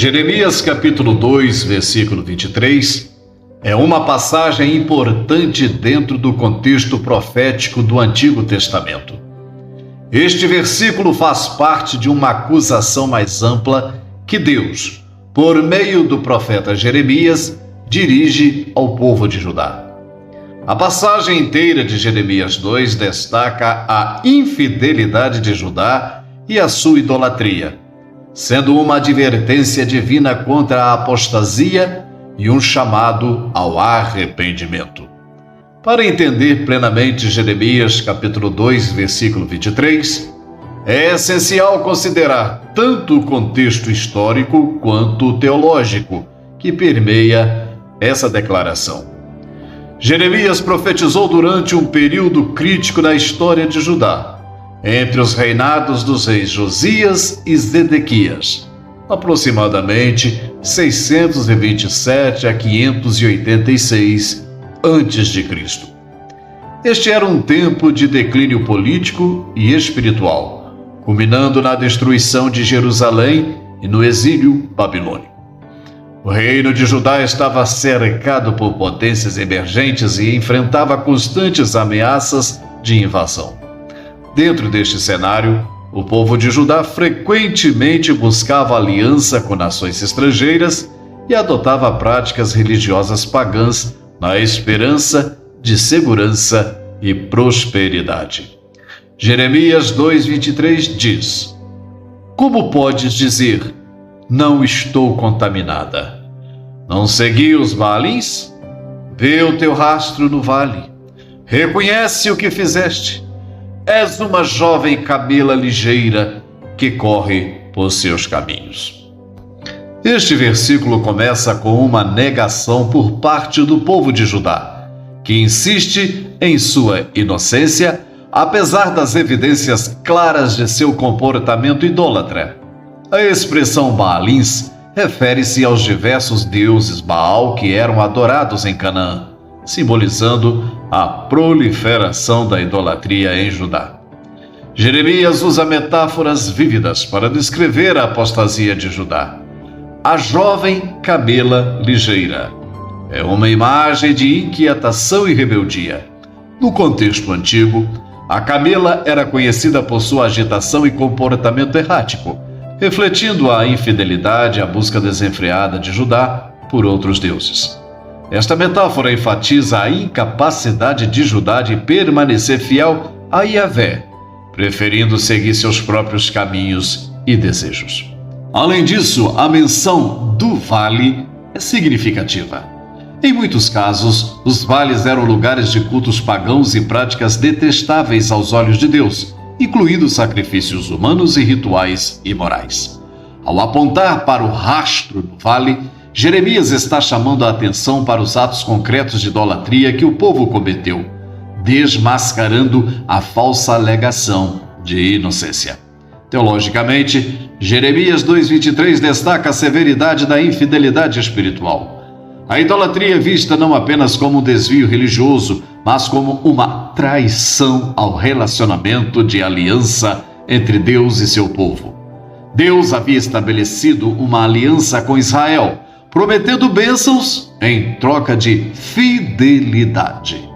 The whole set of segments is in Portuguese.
Jeremias capítulo 2, versículo 23, é uma passagem importante dentro do contexto profético do Antigo Testamento. Este versículo faz parte de uma acusação mais ampla que Deus, por meio do profeta Jeremias, dirige ao povo de Judá. A passagem inteira de Jeremias 2 destaca a infidelidade de Judá e a sua idolatria, sendo uma advertência divina contra a apostasia e um chamado ao arrependimento. Para entender plenamente Jeremias capítulo 2, versículo 23, é essencial considerar tanto o contexto histórico quanto o teológico que permeia essa declaração. Jeremias profetizou durante um período crítico na história de Judá, entre os reinados dos reis Josias e Zedequias, aproximadamente 627 a 586 a.C. Este era um tempo de declínio político e espiritual, culminando na destruição de Jerusalém e no exílio babilônico. O reino de Judá estava cercado por potências emergentes e enfrentava constantes ameaças de invasão. Dentro deste cenário, o povo de Judá frequentemente buscava aliança com nações estrangeiras e adotava práticas religiosas pagãs na esperança de segurança e prosperidade. Jeremias 2:23 diz: Como podes dizer, não estou contaminada? Não segui os Baalins? Vê o teu rastro no vale. Reconhece o que fizeste. És uma jovem camela ligeira que corre por seus caminhos. Este versículo começa com uma negação por parte do povo de Judá, que insiste em sua inocência, apesar das evidências claras de seu comportamento idólatra. A expressão Baalins refere-se aos diversos deuses Baal que eram adorados em Canaã, simbolizando a proliferação da idolatria em Judá. Jeremias usa metáforas vívidas para descrever a apostasia de Judá. A jovem camela ligeira é uma imagem de inquietação e rebeldia. No contexto antigo, a camela era conhecida por sua agitação e comportamento errático, refletindo a infidelidade e a busca desenfreada de Judá por outros deuses. Esta metáfora enfatiza a incapacidade de Judá de permanecer fiel a Yahvé, preferindo seguir seus próprios caminhos e desejos. Além disso, a menção do vale é significativa. Em muitos casos, os vales eram lugares de cultos pagãos e práticas detestáveis aos olhos de Deus, incluindo sacrifícios humanos e rituais imorais. Ao apontar para o rastro do vale, Jeremias está chamando a atenção para os atos concretos de idolatria que o povo cometeu, desmascarando a falsa alegação de inocência. Teologicamente, Jeremias 2:23 destaca a severidade da infidelidade espiritual. A idolatria é vista não apenas como um desvio religioso, mas como uma traição ao relacionamento de aliança entre Deus e seu povo. Deus havia estabelecido uma aliança com Israel, prometendo bênçãos em troca de fidelidade.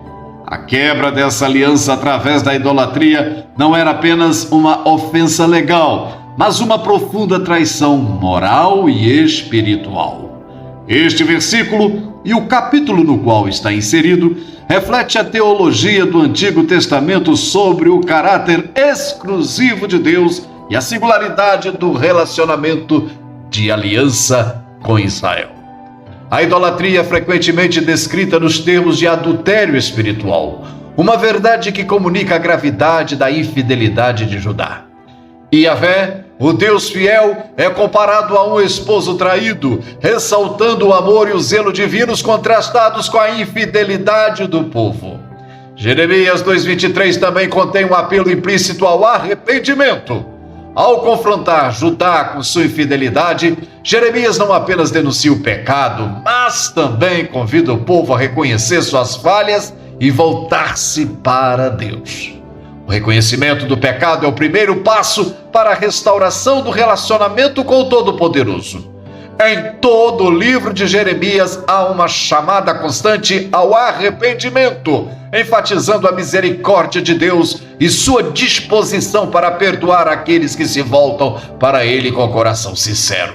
A quebra dessa aliança através da idolatria não era apenas uma ofensa legal, mas uma profunda traição moral e espiritual. Este versículo e o capítulo no qual está inserido reflete a teologia do Antigo Testamento sobre o caráter exclusivo de Deus e a singularidade do relacionamento de aliança com Israel. A idolatria é frequentemente descrita nos termos de adultério espiritual, uma verdade que comunica a gravidade da infidelidade de Judá. Yahvé, o Deus fiel, é comparado a um esposo traído, ressaltando o amor e o zelo divinos contrastados com a infidelidade do povo. Jeremias 2:23 também contém um apelo implícito ao arrependimento. Ao confrontar Judá com sua infidelidade, Jeremias não apenas denuncia o pecado, mas também convida o povo a reconhecer suas falhas e voltar-se para Deus. O reconhecimento do pecado é o primeiro passo para a restauração do relacionamento com o Todo-Poderoso. Em todo o livro de Jeremias há uma chamada constante ao arrependimento, enfatizando a misericórdia de Deus e sua disposição para perdoar aqueles que se voltam para Ele com coração sincero.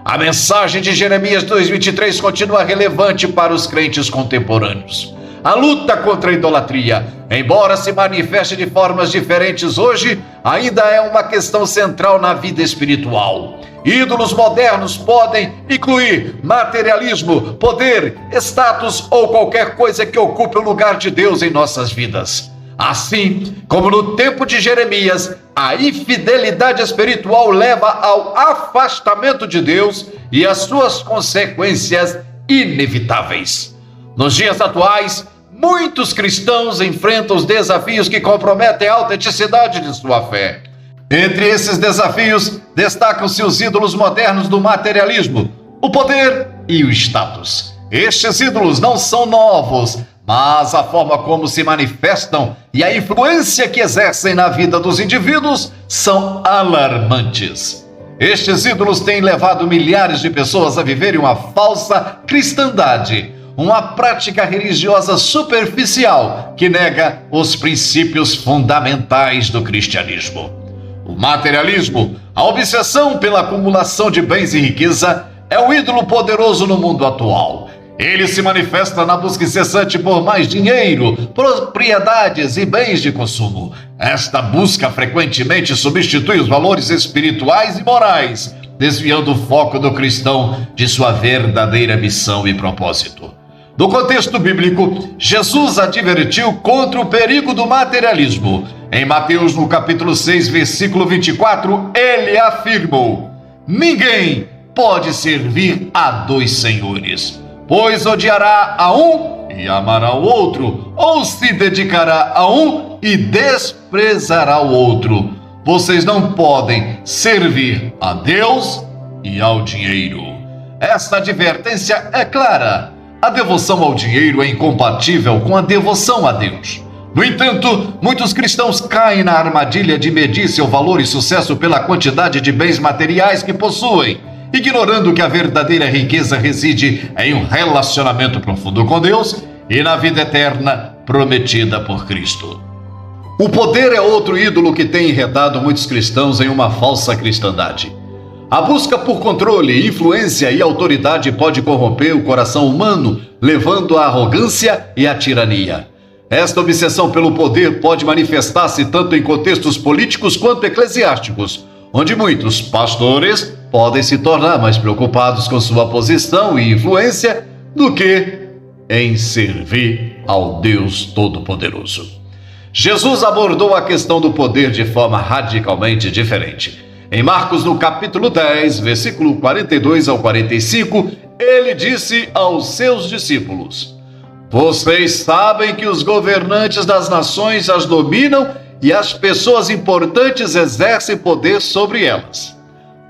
A mensagem de Jeremias 2:23 continua relevante para os crentes contemporâneos. A luta contra a idolatria, embora se manifeste de formas diferentes hoje, ainda é uma questão central na vida espiritual. Ídolos modernos podem incluir materialismo, poder, status ou qualquer coisa que ocupe o lugar de Deus em nossas vidas. Assim como no tempo de Jeremias, a infidelidade espiritual leva ao afastamento de Deus e às suas consequências inevitáveis. Nos dias atuais, muitos cristãos enfrentam os desafios que comprometem a autenticidade de sua fé. Entre esses desafios, destacam-se os ídolos modernos do materialismo, o poder e o status. Estes ídolos não são novos, mas a forma como se manifestam e a influência que exercem na vida dos indivíduos são alarmantes. Estes ídolos têm levado milhares de pessoas a viverem uma falsa cristandade, uma prática religiosa superficial que nega os princípios fundamentais do cristianismo. O materialismo, a obsessão pela acumulação de bens e riqueza, é um ídolo poderoso no mundo atual. Ele se manifesta na busca incessante por mais dinheiro, propriedades e bens de consumo. Esta busca frequentemente substitui os valores espirituais e morais, desviando o foco do cristão de sua verdadeira missão e propósito. No contexto bíblico, Jesus advertiu contra o perigo do materialismo. Em Mateus, no capítulo 6, versículo 24, ele afirmou: ninguém pode servir a dois senhores, pois odiará a um e amará o outro, ou se dedicará a um e desprezará o outro. Vocês não podem servir a Deus e ao dinheiro. Esta advertência é clara. A devoção ao dinheiro é incompatível com a devoção a Deus. No entanto, muitos cristãos caem na armadilha de medir seu valor e sucesso pela quantidade de bens materiais que possuem, ignorando que a verdadeira riqueza reside em um relacionamento profundo com Deus e na vida eterna prometida por Cristo. O poder é outro ídolo que tem enredado muitos cristãos em uma falsa cristandade. A busca por controle, influência e autoridade pode corromper o coração humano, levando à arrogância e à tirania. Esta obsessão pelo poder pode manifestar-se tanto em contextos políticos quanto eclesiásticos, onde muitos pastores podem se tornar mais preocupados com sua posição e influência do que em servir ao Deus Todo-Poderoso. Jesus abordou a questão do poder de forma radicalmente diferente. Em Marcos, no capítulo 10, versículo 42 ao 45, ele disse aos seus discípulos: vocês sabem que os governantes das nações as dominam e as pessoas importantes exercem poder sobre elas.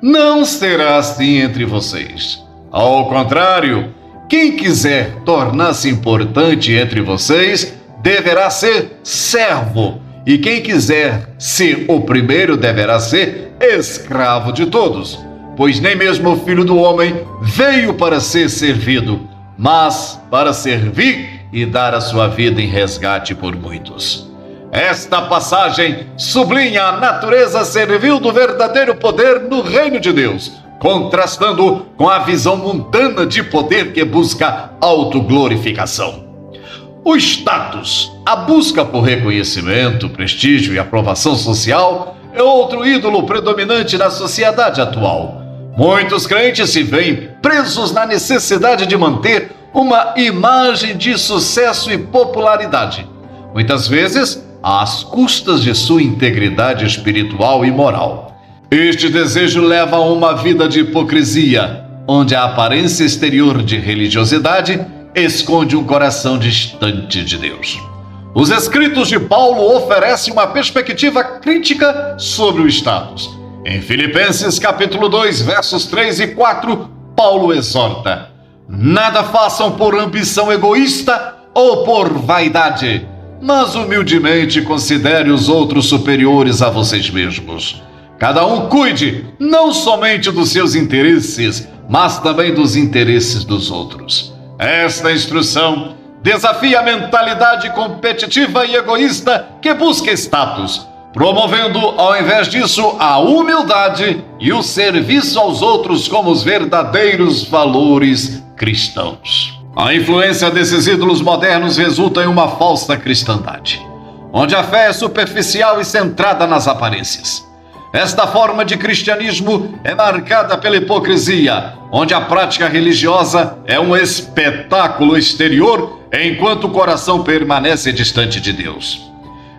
Não será assim entre vocês. Ao contrário, quem quiser tornar-se importante entre vocês deverá ser servo, e quem quiser ser o primeiro deverá ser escravo de todos, pois nem mesmo o Filho do Homem veio para ser servido, mas para servir e dar a sua vida em resgate por muitos. Esta passagem sublinha a natureza servil do verdadeiro poder no reino de Deus, contrastando com a visão mundana de poder que busca autoglorificação. O status, a busca por reconhecimento, prestígio e aprovação social é outro ídolo predominante na sociedade atual. Muitos crentes se veem presos na necessidade de manter uma imagem de sucesso e popularidade, muitas vezes às custas de sua integridade espiritual e moral. Este desejo leva a uma vida de hipocrisia, onde a aparência exterior de religiosidade esconde um coração distante de Deus. Os escritos de Paulo oferecem uma perspectiva crítica sobre o status. Em Filipenses capítulo 2, versos 3 e 4, Paulo exorta: nada façam por ambição egoísta ou por vaidade, mas humildemente considere os outros superiores a vocês mesmos. Cada um cuide não somente dos seus interesses, mas também dos interesses dos outros. Esta instrução desafia a mentalidade competitiva e egoísta que busca status, promovendo, ao invés disso, a humildade e o serviço aos outros como os verdadeiros valores cristãos. A influência desses ídolos modernos resulta em uma falsa cristandade, onde a fé é superficial e centrada nas aparências. Esta forma de cristianismo é marcada pela hipocrisia, onde a prática religiosa é um espetáculo exterior, enquanto o coração permanece distante de Deus.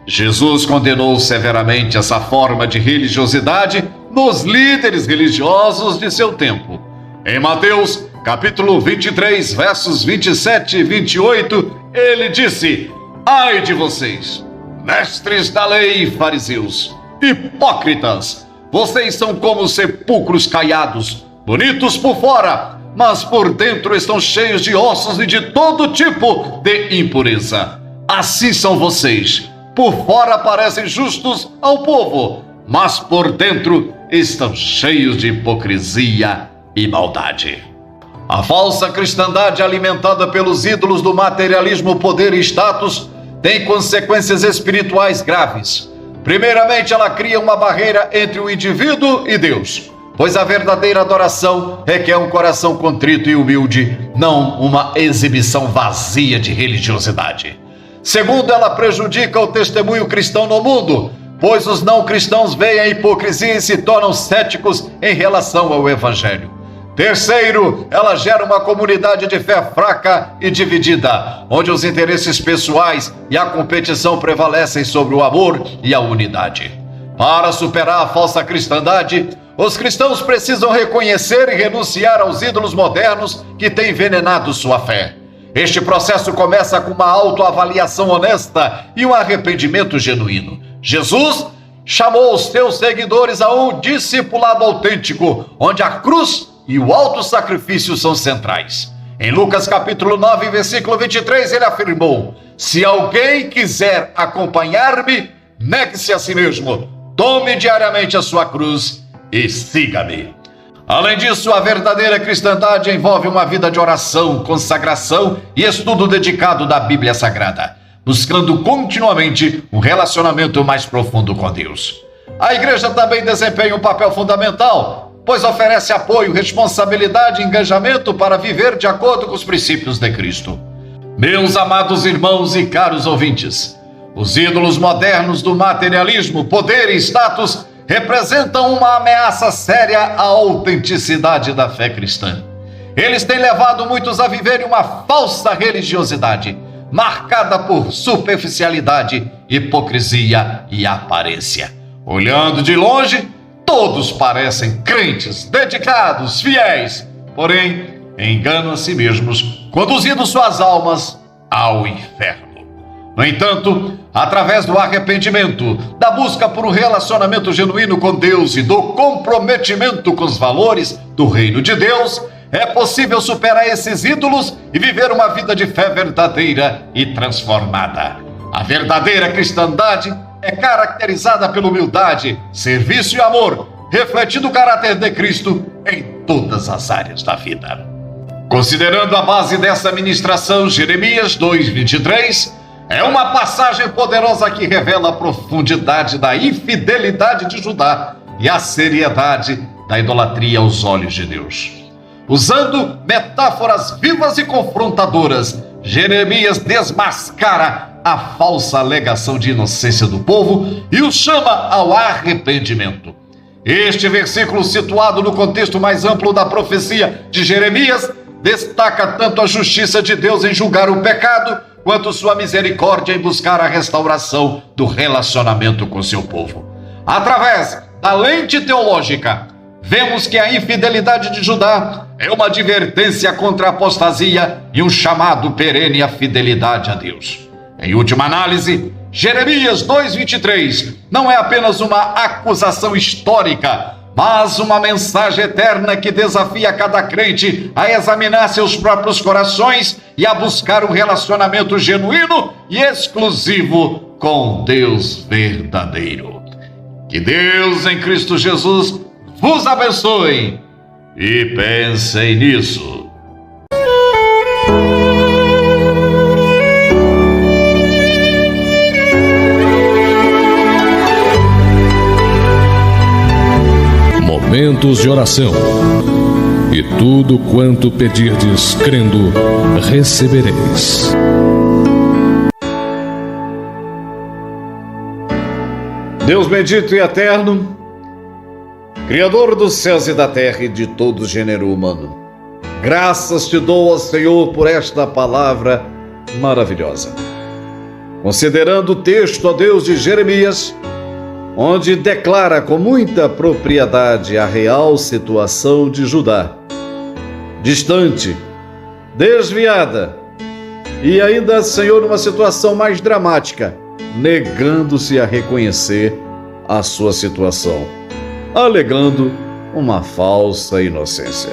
Jesus condenou severamente essa forma de religiosidade nos líderes religiosos de seu tempo. Em Mateus, capítulo 23, versos 27 e 28, ele disse: Ai de vocês, mestres da lei e fariseus, hipócritas! Vocês são como sepulcros caiados, bonitos por fora, mas por dentro estão cheios de ossos e de todo tipo de impureza. Assim são vocês. Por fora parecem justos ao povo, mas por dentro estão cheios de hipocrisia e maldade. A falsa cristandade alimentada pelos ídolos do materialismo, poder e status tem consequências espirituais graves. Primeiramente, ela cria uma barreira entre o indivíduo e Deus, pois a verdadeira adoração requer um coração contrito e humilde, não uma exibição vazia de religiosidade. Segundo, ela prejudica o testemunho cristão no mundo, pois os não cristãos veem a hipocrisia e se tornam céticos em relação ao Evangelho. Terceiro, ela gera uma comunidade de fé fraca e dividida, onde os interesses pessoais e a competição prevalecem sobre o amor e a unidade. Para superar a falsa cristandade, os cristãos precisam reconhecer e renunciar aos ídolos modernos que têm envenenado sua fé. Este processo começa com uma autoavaliação honesta e um arrependimento genuíno. Jesus chamou os seus seguidores a um discipulado autêntico, onde a cruz e o autossacrifício são centrais. Em Lucas capítulo 9, versículo 23, ele afirmou: Se alguém quiser acompanhar-me, negue-se a si mesmo, tome diariamente a sua cruz e siga-me. Além disso, a verdadeira cristandade envolve uma vida de oração, consagração e estudo dedicado da Bíblia Sagrada, buscando continuamente um relacionamento mais profundo com Deus. A igreja também desempenha um papel fundamental, pois oferece apoio, responsabilidade e engajamento para viver de acordo com os princípios de Cristo. Meus amados irmãos e caros ouvintes, os ídolos modernos do materialismo, poder e status representam uma ameaça séria à autenticidade da fé cristã. Eles têm levado muitos a viverem uma falsa religiosidade, marcada por superficialidade, hipocrisia e aparência. Olhando de longe, todos parecem crentes, dedicados, fiéis, porém enganam a si mesmos, conduzindo suas almas ao inferno. No entanto, através do arrependimento, da busca por um relacionamento genuíno com Deus e do comprometimento com os valores do reino de Deus, é possível superar esses ídolos e viver uma vida de fé verdadeira e transformada. A verdadeira cristandade é caracterizada pela humildade, serviço e amor, refletindo o caráter de Cristo em todas as áreas da vida. Considerando a base dessa ministração, Jeremias 2:23, é uma passagem poderosa que revela a profundidade da infidelidade de Judá e a seriedade da idolatria aos olhos de Deus. Usando metáforas vivas e confrontadoras, Jeremias desmascara a falsa alegação de inocência do povo e os chama ao arrependimento. Este versículo, situado no contexto mais amplo da profecia de Jeremias, destaca tanto a justiça de Deus em julgar o pecado, quanto sua misericórdia em buscar a restauração do relacionamento com seu povo. Através da lente teológica, vemos que a infidelidade de Judá é uma advertência contra a apostasia e um chamado perene à fidelidade a Deus. Em última análise, Jeremias 2:23 não é apenas uma acusação histórica, mas uma mensagem eterna que desafia cada crente a examinar seus próprios corações e a buscar um relacionamento genuíno e exclusivo com Deus verdadeiro. Que Deus em Cristo Jesus vos abençoe E pensem nisso. Momentos de oração. E tudo quanto pedirdes, crendo, recebereis. Deus bendito e eterno, Criador dos céus e da terra e de todo gênero humano, graças te dou, ó Senhor, por esta palavra maravilhosa. Considerando o texto, ó Deus, de Jeremias, onde declara com muita propriedade a real situação de Judá, distante, desviada e ainda, Senhor, numa situação mais dramática, negando-se a reconhecer a sua situação, alegando uma falsa inocência.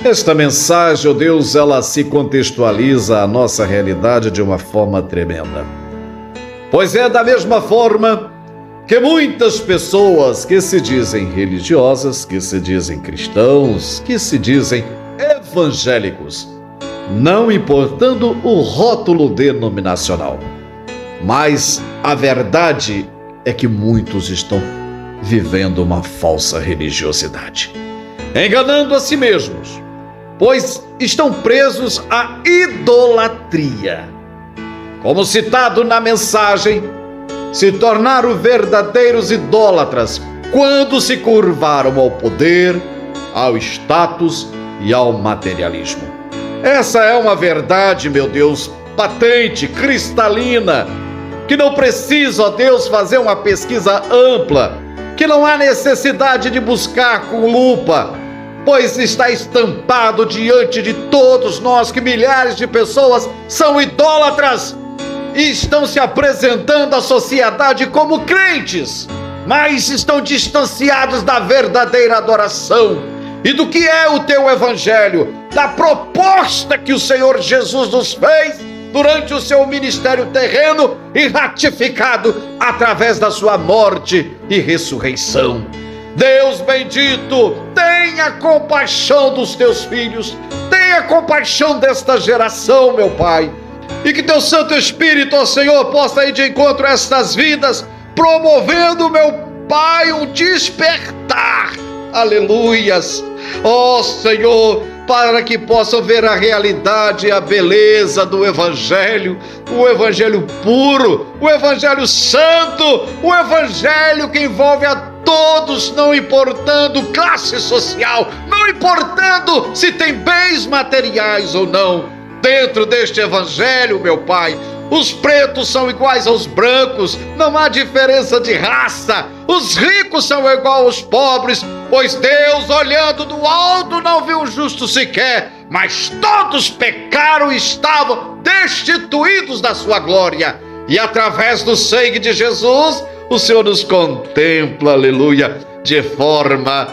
Esta mensagem, ó Deus, ela se contextualiza à nossa realidade de uma forma tremenda. Pois é da mesma forma que muitas pessoas que se dizem religiosas, que se dizem cristãos, que se dizem evangélicos, não importando o rótulo denominacional. Mas a verdade é que muitos estão vivendo uma falsa religiosidade, enganando a si mesmos, pois estão presos à idolatria. Como citado na mensagem, se tornaram verdadeiros idólatras quando se curvaram ao poder, ao status e ao materialismo. Essa é uma verdade, meu Deus, patente, cristalina, que não precisa, ó Deus, fazer uma pesquisa ampla, que não há necessidade de buscar com lupa, pois está estampado diante de todos nós que milhares de pessoas são idólatras e estão se apresentando à sociedade como crentes, mas estão distanciados da verdadeira adoração e do que é o teu evangelho, da proposta que o Senhor Jesus nos fez durante o seu ministério terreno e ratificado através da sua morte e ressurreição. Deus bendito, tenha compaixão dos teus filhos, tenha compaixão desta geração, meu Pai, e que teu Santo Espírito, ó Senhor, possa ir de encontro a estas vidas, promovendo, meu Pai, um despertar, aleluias, ó Senhor, para que possam ver a realidade e a beleza do Evangelho, o Evangelho puro, o Evangelho santo, o Evangelho que envolve a todos, não importando classe social, não importando se tem bens materiais ou não. Dentro deste Evangelho, meu Pai, os pretos são iguais aos brancos, não há diferença de raça, os ricos são iguais aos pobres, pois Deus, olhando do alto, não viu o justo sequer, mas todos pecaram e estavam destituídos da sua glória. E através do sangue de Jesus, o Senhor nos contempla, aleluia, de forma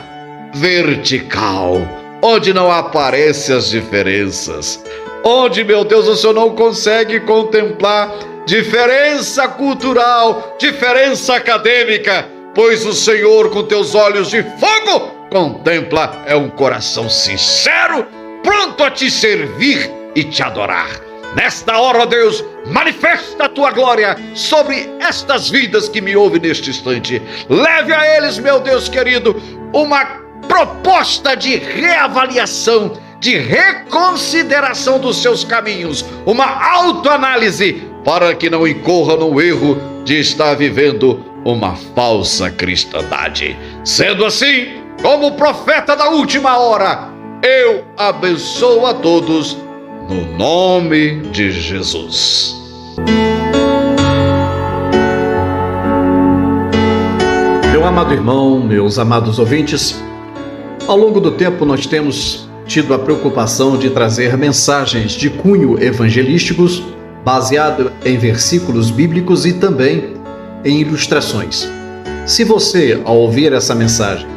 vertical, onde não aparecem as diferenças, onde, meu Deus, o Senhor não consegue contemplar diferença cultural, diferença acadêmica, pois o Senhor, com teus olhos de fogo, contempla um coração sincero, pronto a te servir e te adorar. Nesta hora, ó Deus, manifesta a tua glória sobre estas vidas que me ouvem neste instante. Leve a eles, meu Deus querido, uma proposta de reavaliação, de reconsideração dos seus caminhos, uma autoanálise, para que não incorra no erro de estar vivendo uma falsa cristandade. Sendo assim, como profeta da última hora, eu abençoo a todos no nome de Jesus. Meu amado irmão, meus amados ouvintes, ao longo do tempo nós temos tido a preocupação de trazer mensagens de cunho evangelísticos baseado em versículos bíblicos e também em ilustrações. Se você, ao ouvir essa mensagem,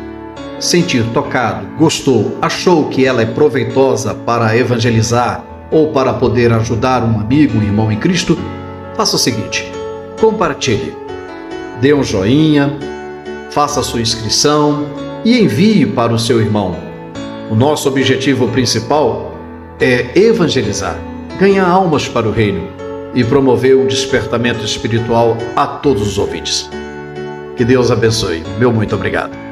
sentir tocado, gostou, achou que ela é proveitosa para evangelizar ou para poder ajudar um amigo, um irmão em Cristo, faça o seguinte: compartilhe, dê um joinha, faça a sua inscrição e envie para o seu irmão. O nosso objetivo principal é evangelizar, ganhar almas para o reino e promover o despertamento espiritual a todos os ouvintes. Que Deus abençoe. Meu muito obrigado.